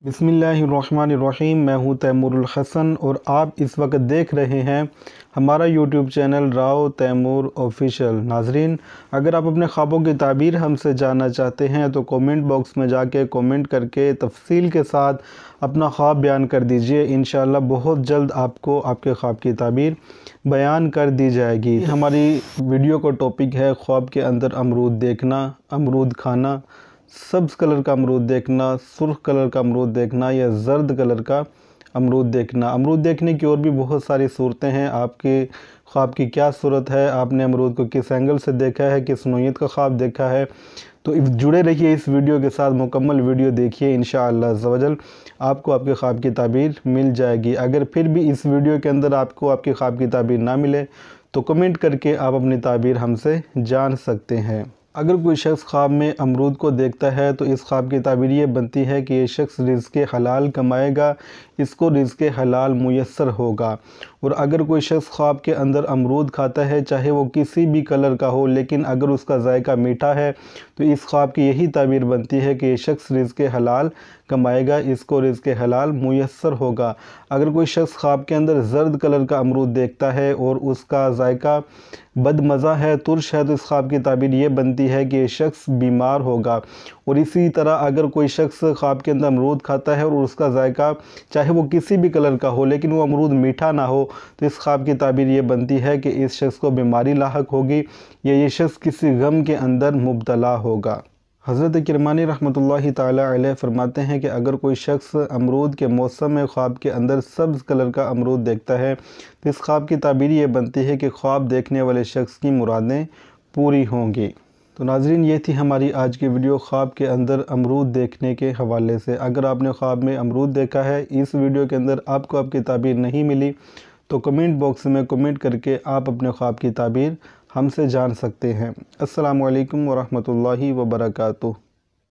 बिस्मिल्लाहिर्रहमानिर्रहीम। मैं हूँ तैमूरुल हसन और आप इस वक्त देख रहे हैं हमारा YouTube channel Rao Taimur official. नाजरीन, अगर आप अपने ख्वाबों की ताबीर हमसे जानना चाहते हैं तो कमेंट बॉक्स में जाके कमेंट करके तफसील के साथ अपना ख्वाब बयान कर दीजिए। इंशाअल्लाह बहुत जल्द आपको आपके ख्वाब की ताबीर बयान कर दी जाएगी। हमारी वीडियो का टॉपिक है ख्वाब के अंदर अमरूद देखना, अमरूद खाना, सब्ज़ कलर का अमरूद देखना, सुर्ख कलर का अमरूद देखना या जर्द कलर का अमरूद देखना। अमरूद देखने की और भी बहुत सारी सूरतें हैं। आपके ख्वाब की क्या सूरत है, आपने अमरूद को किस एंगल से देखा है, किस नौइयत का ख्वाब देखा है, तो जुड़े रहिए इस वीडियो के साथ। मुकम्मल वीडियो देखिए, इंशाअल्लाह अज़्ज़वजल आपको आपके ख्वाब की ताबीर मिल जाएगी। अगर फिर भी इस वीडियो के अंदर आपको आपके ख्वाब की ताबीर ना मिले तो कमेंट करके आप अपनी ताबीर हमसे जान सकते हैं। अगर कोई शख्स ख्वाब में अमरूद को देखता है तो इस ख्वाब की ताबीर ये बनती है कि ये शख्स रिज़्क़ हलाल कमाएगा, इसको रिज़्क़ हलाल मुयस्सर होगा। और अगर कोई शख्स ख्वाब के अंदर अमरूद खाता है, चाहे वो किसी भी कलर का हो, लेकिन अगर उसका जायका मीठा है तो इस ख्वाब की यही ताबीर बनती है कि ये शख्स रिज़्क़ हलाल कमाएगा, इसको रिज़्क़ हलाल मुयस्सर होगा। अगर कोई शख्स ख्वाब के अंदर जर्द कलर का अमरूद देखता है और उसका जायका बदमज़ा है, तुर्श है, तो इस ख्वाब की ताबीर ये बनती है कि ये शख्स बीमार होगा। और इसी तरह अगर कोई शख्स ख्वाब के अंदर अमरूद खाता है और उसका जायका चाहे वो किसी भी कलर का हो लेकिन वो अमरूद मीठा ना हो, तो इस ख्वाब की ताबीर ये बनती है कि इस शख्स को बीमारी लाहक होगी या ये शख्स किसी गम के अंदर मुब्तला होगा। हज़रत किरमानी रहमतुल्लाहि ताला अलैह फरमाते हैं कि अगर कोई शख्स अमरूद के मौसम में ख्वाब के अंदर सब्ज़ कलर का अमरूद देखता है तो इस ख्वाब की ताबीर ये बनती है कि ख्वाब देखने वाले शख्स की मुरादें पूरी होंगी। तो नाज़रीन, ये थी हमारी आज की वीडियो ख्वाब के अंदर अमरूद देखने के हवाले से। अगर आपने ख्वाब में अमरूद देखा है, इस वीडियो के अंदर आपको आपकी ताबीर नहीं मिली, तो कमेंट बॉक्स में कमेंट करके आप अपने ख्वाब की ताबीर हमसे जान सकते हैं। अस्सलामु अलैकुम व रहमतुल्लाहि व बरकातुहू।